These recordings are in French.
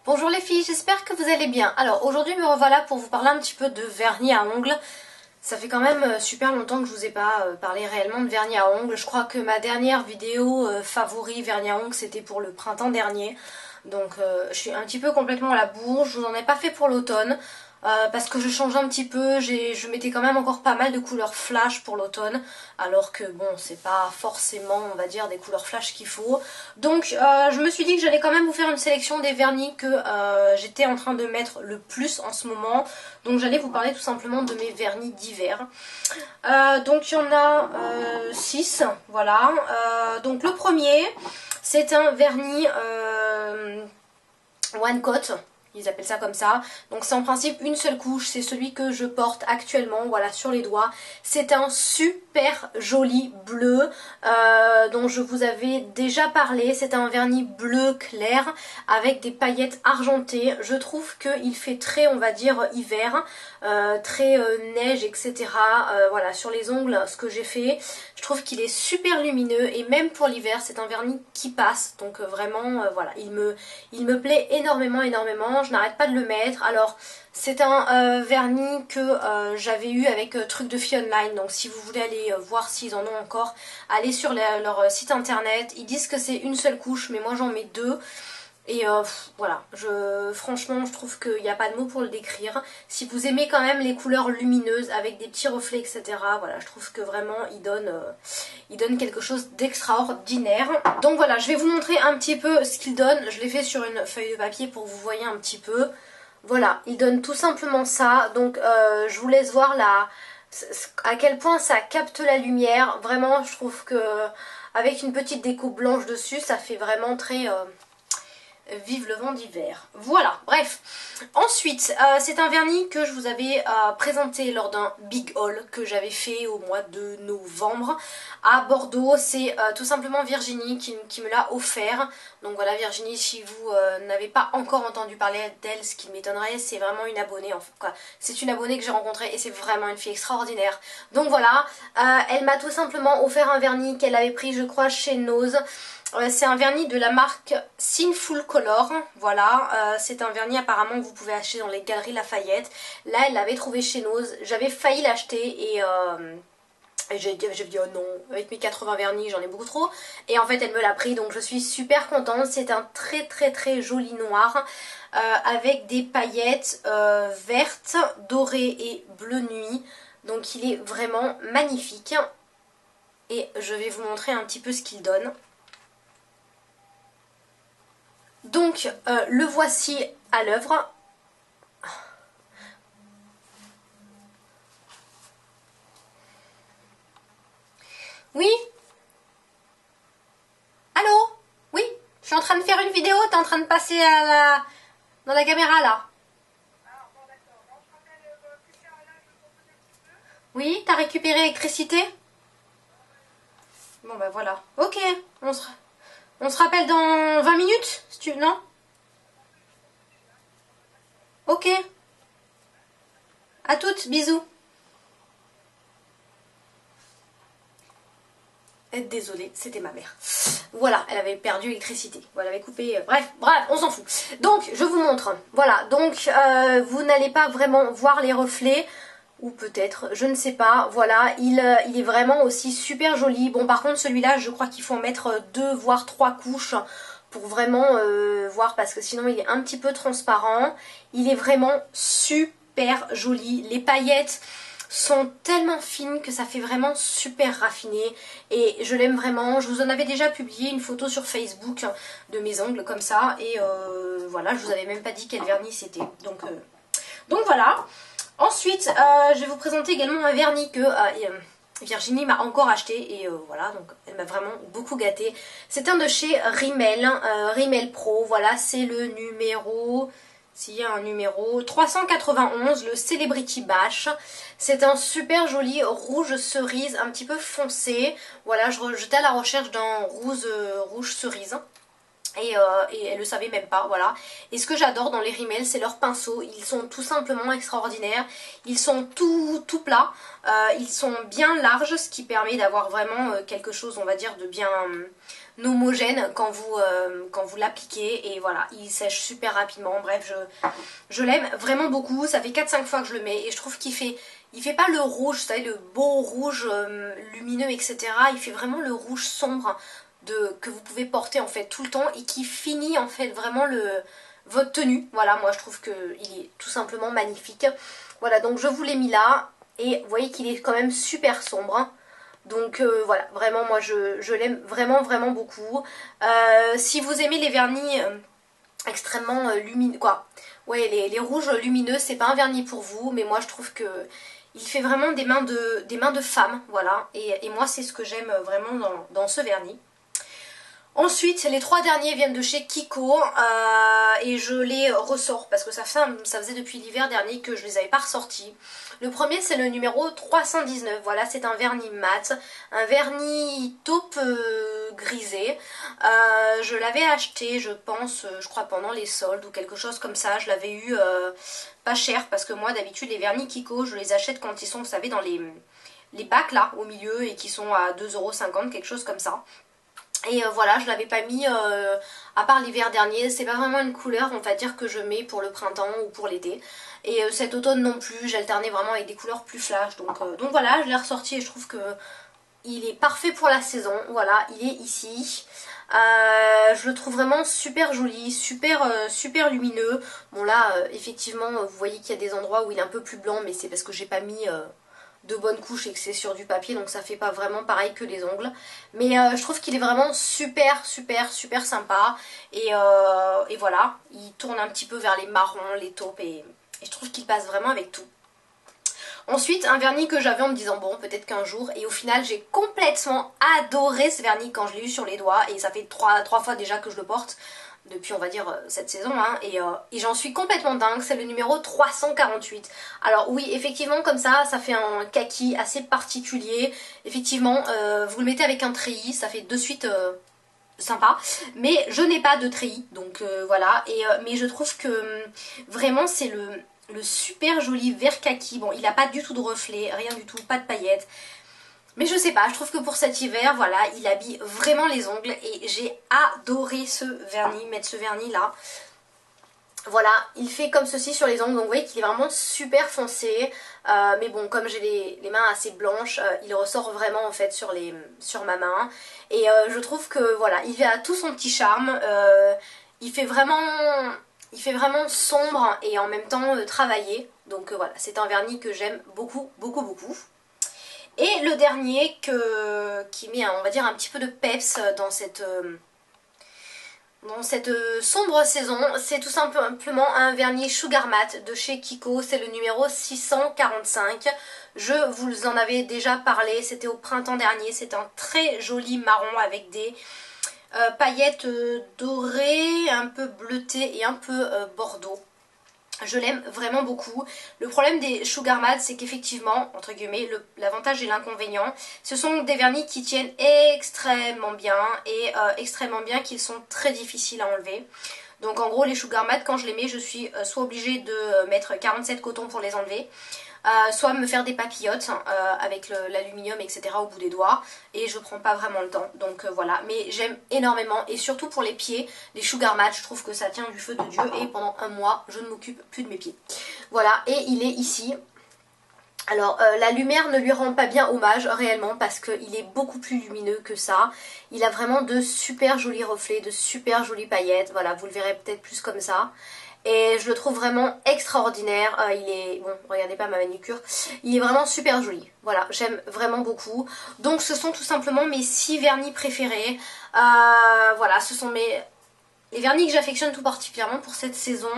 Bonjour les filles, j'espère que vous allez bien. Alors aujourd'hui me revoilà pour vous parler un petit peu de vernis à ongles. Ça fait quand même super longtemps que je vous ai pas parlé réellement de vernis à ongles. Je crois que ma dernière vidéo favori vernis à ongles c'était pour le printemps dernier. Donc je suis un petit peu complètement à la bourre, je vous en ai pas fait pour l'automne. Parce que je change un petit peu, je mettais quand même encore pas mal de couleurs flash pour l'automne, alors que bon, c'est pas forcément, on va dire, des couleurs flash qu'il faut. Donc je me suis dit que j'allais quand même vous faire une sélection des vernis que j'étais en train de mettre le plus en ce moment. Donc j'allais vous parler tout simplement de mes vernis d'hiver. Donc il y en a 6, voilà. Donc le premier, c'est un vernis one coat. Ils appellent ça comme ça. Donc c'est en principe une seule couche. C'est celui que je porte actuellement, voilà, sur les doigts. C'est un super joli bleu dont je vous avais déjà parlé. C'est un vernis bleu clair avec des paillettes argentées. Je trouve qu'il fait très, on va dire, hiver. Très neige, etc. Voilà, sur les ongles, ce que j'ai fait. Je trouve qu'il est super lumineux. Et même pour l'hiver, c'est un vernis qui passe. Donc vraiment, voilà, il me plaît énormément. Je n'arrête pas de le mettre. Alors c'est un vernis que j'avais eu avec Truc de Filles Online. Donc si vous voulez aller voir s'ils en ont encore, allez sur leur site internet. Ils disent que c'est une seule couche, mais moi j'en mets deux. Et voilà, franchement je trouve qu'il n'y a pas de mots pour le décrire. Si vous aimez quand même les couleurs lumineuses avec des petits reflets, etc. Voilà, je trouve que vraiment il donne quelque chose d'extraordinaire. Donc voilà, je vais vous montrer un petit peu ce qu'il donne. Je l'ai fait sur une feuille de papier pour que vous voyez un petit peu. Voilà, il donne tout simplement ça. Donc je vous laisse voir à quel point ça capte la lumière. Vraiment, je trouve que avec une petite découpe blanche dessus, ça fait vraiment très... vive le vent d'hiver. Voilà, bref. Ensuite, c'est un vernis que je vous avais présenté lors d'un big haul que j'avais fait au mois de novembre à Bordeaux. C'est tout simplement Virginie qui me l'a offert. Donc voilà, Virginie, si vous n'avez pas encore entendu parler d'elle, ce qui m'étonnerait, c'est vraiment une abonnée. En fait, quoi. C'est une abonnée que j'ai rencontrée et c'est vraiment une fille extraordinaire. Donc voilà, elle m'a tout simplement offert un vernis qu'elle avait pris, je crois, chez Nose. C'est un vernis de la marque Sinful Color, voilà, c'est un vernis apparemment que vous pouvez acheter dans les galeries Lafayette. Là elle l'avait trouvé chez Nose, j'avais failli l'acheter et j'ai dit oh non, avec mes 80 vernis j'en ai beaucoup trop. Et en fait elle me l'a pris, donc je suis super contente. C'est un très joli noir avec des paillettes vertes, dorées et bleu nuit. Donc il est vraiment magnifique. Et je vais vous montrer un petit peu ce qu'il donne. Donc le voici à l'œuvre. Oui? Allô? Oui? Je suis en train de faire une vidéo, t'es en train de passer dans la caméra là. Oui? T'as récupéré l'électricité? Bon bah voilà. Ok, on se rappelle dans 20 minutes, si tu... Non? Ok. À toutes, bisous. Désolée, c'était ma mère. Voilà, elle avait perdu l'électricité. Elle avait coupé. Bref, on s'en fout. Donc, je vous montre. Voilà, donc vous n'allez pas vraiment voir les reflets. Ou peut-être, je ne sais pas. Voilà, il est vraiment aussi super joli. Bon, par contre, celui-là, je crois qu'il faut en mettre 2 voire 3 couches pour vraiment voir, parce que sinon, il est un petit peu transparent. Il est vraiment super joli. Les paillettes sont tellement fines que ça fait vraiment super raffiné et je l'aime vraiment. Je vous en avais déjà publié une photo sur Facebook de mes ongles comme ça et voilà, je vous avais même pas dit quel vernis c'était. Donc voilà. Ensuite, je vais vous présenter également un vernis que Virginie m'a encore acheté et voilà, donc elle m'a vraiment beaucoup gâtée. C'est un de chez Rimmel, Rimmel Pro, voilà, c'est le numéro... S'il y a un numéro 391, le Celebrity Bash. C'est un super joli rouge cerise, un petit peu foncé. Voilà, j'étais à la recherche d'un rouge cerise. Et elle le savait même pas, voilà. Et ce que j'adore dans les Rimmel, c'est leurs pinceaux. Ils sont tout simplement extraordinaires. Ils sont tout plats. Ils sont bien larges, ce qui permet d'avoir vraiment quelque chose, on va dire, de homogène quand vous l'appliquez. Et voilà, il sèche super rapidement. Bref, je l'aime vraiment beaucoup. Ça fait 4-5 fois que je le mets et je trouve qu'il fait pas le rouge, vous savez, le beau rouge lumineux, etc. Il fait vraiment le rouge sombre que vous pouvez porter en fait tout le temps et qui finit en fait vraiment votre tenue. Voilà, moi je trouve qu'il est tout simplement magnifique. Voilà, donc je vous l'ai mis là et vous voyez qu'il est quand même super sombre, hein. Donc voilà, vraiment moi je l'aime vraiment vraiment beaucoup. Si vous aimez les vernis extrêmement lumineux, quoi, ouais, les rouges lumineux, c'est pas un vernis pour vous, mais moi je trouve que il fait vraiment des mains de femme, voilà, et moi c'est ce que j'aime vraiment dans ce vernis. Ensuite, les 3 derniers viennent de chez Kiko et je les ressors parce que ça faisait depuis l'hiver dernier que je les avais pas ressortis. Le premier c'est le numéro 319, voilà, c'est un vernis mat, un vernis taupe grisé. Je l'avais acheté, je pense, je crois pendant les soldes ou quelque chose comme ça. Je l'avais eu pas cher parce que moi d'habitude les vernis Kiko je les achète quand ils sont, vous savez, dans les packs là au milieu et qui sont à 2,50 €, quelque chose comme ça. Et voilà, je l'avais pas mis à part l'hiver dernier, c'est pas vraiment une couleur on va dire que je mets pour le printemps ou pour l'été. Et cet automne non plus, j'alternais vraiment avec des couleurs plus flash. Donc voilà, je l'ai ressorti et je trouve que il est parfait pour la saison. Voilà, il est ici. Je le trouve vraiment super joli, super lumineux. Bon là, effectivement, vous voyez qu'il y a des endroits où il est un peu plus blanc, mais c'est parce que j'ai pas mis de bonnes couches et que c'est sur du papier, donc ça fait pas vraiment pareil que les ongles. Mais je trouve qu'il est vraiment super sympa. Et voilà, il tourne un petit peu vers les marrons, les taupes, et je trouve qu'il passe vraiment avec tout. Ensuite, un vernis que j'avais en me disant bon, peut-être qu'un jour, et au final j'ai complètement adoré ce vernis quand je l'ai eu sur les doigts, et ça fait 3 fois déjà que je le porte depuis on va dire cette saison, hein, et j'en suis complètement dingue. C'est le numéro 348. Alors oui, effectivement comme ça fait un kaki assez particulier. Effectivement, vous le mettez avec un treillis, ça fait de suite sympa, mais je n'ai pas de treillis, donc voilà. Mais je trouve que vraiment c'est le super joli vert kaki. Bon, il n'a pas du tout de reflet, rien du tout, pas de paillettes. Mais je sais pas, je trouve que pour cet hiver, voilà, il habille vraiment les ongles et j'ai adoré ce vernis, mettre ce vernis là. Voilà, il fait comme ceci sur les ongles, donc vous voyez qu'il est vraiment super foncé. Mais bon, comme j'ai les mains assez blanches, il ressort vraiment en fait sur ma main. Et je trouve que voilà, il a tout son petit charme. Il fait vraiment sombre et en même temps travaillé. Donc voilà, c'est un vernis que j'aime beaucoup. Et le dernier qui met, on va dire, un petit peu de peps dans cette sombre saison, c'est tout simplement un vernis Sugar Matte de chez Kiko. C'est le numéro 645. Je vous en avais déjà parlé, c'était au printemps dernier. C'est un très joli marron avec des paillettes dorées, un peu bleutées et un peu bordeaux. Je l'aime vraiment beaucoup. Le problème des Sugar Matte, c'est qu'effectivement, entre guillemets, l'avantage et l'inconvénient, ce sont des vernis qui tiennent extrêmement bien et extrêmement bien qu'ils sont très difficiles à enlever. Donc en gros, les Sugar Matte, quand je les mets, je suis soit obligée de mettre 47 cotons pour les enlever, soit me faire des papillotes avec l'aluminium, etc. au bout des doigts, et je prends pas vraiment le temps. Donc voilà, mais j'aime énormément, et surtout pour les pieds, les Sugar Matte, je trouve que ça tient du feu de Dieu, et pendant un mois, je ne m'occupe plus de mes pieds. Voilà, et il est ici. Alors la lumière ne lui rend pas bien hommage réellement parce qu'il est beaucoup plus lumineux que ça. Il a vraiment de super jolis reflets, de super jolies paillettes. Voilà, vous le verrez peut-être plus comme ça. Et je le trouve vraiment extraordinaire. Il est... Bon, regardez pas ma manucure. Il est vraiment super joli. Voilà, j'aime vraiment beaucoup. Donc ce sont tout simplement mes 6 vernis préférés. Voilà, ce sont les vernis que j'affectionne tout particulièrement pour cette saison.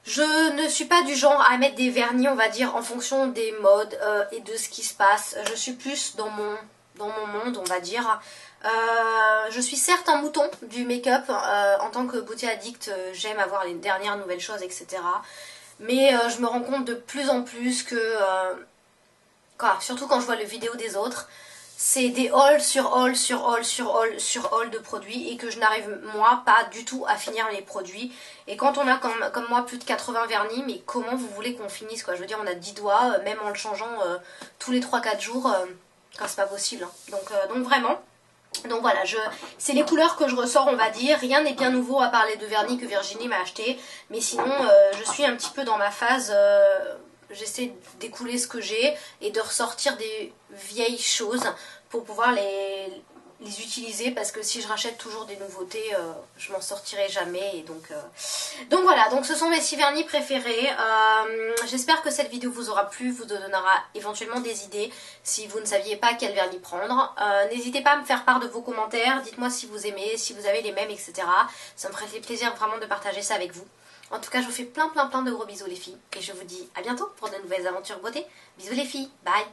Je ne suis pas du genre à mettre des vernis, on va dire, en fonction des modes et de ce qui se passe. Je suis plus dans mon monde, on va dire. Je suis certes un mouton du make-up. En tant que beauty addict, j'aime avoir les dernières nouvelles choses, etc. Mais je me rends compte de plus en plus que, surtout quand je vois les vidéos des autres, c'est des haul sur haul sur haul sur haul sur haul de produits et que je n'arrive moi pas du tout à finir les produits. Et quand on a comme moi plus de 80 vernis, mais comment vous voulez qu'on finisse quoi? Je veux dire, on a 10 doigts, même en le changeant tous les 3-4 jours, c'est pas possible, hein. Donc vraiment, Donc voilà, c'est les couleurs que je ressors, on va dire. Rien n'est bien nouveau à part les deux vernis que Virginie m'a acheté. Mais sinon, je suis un petit peu dans ma phase... j'essaie d'écouler ce que j'ai et de ressortir des vieilles choses pour pouvoir les utiliser, parce que si je rachète toujours des nouveautés, je m'en sortirai jamais. Et donc voilà, donc ce sont mes 6 vernis préférés. J'espère que cette vidéo vous aura plu, vous donnera éventuellement des idées si vous ne saviez pas quel vernis prendre. N'hésitez pas à me faire part de vos commentaires, dites-moi si vous aimez, si vous avez les mêmes, etc. Ça me ferait plaisir vraiment de partager ça avec vous. En tout cas, je vous fais plein de gros bisous les filles. Et je vous dis à bientôt pour de nouvelles aventures beauté. Bisous les filles, bye!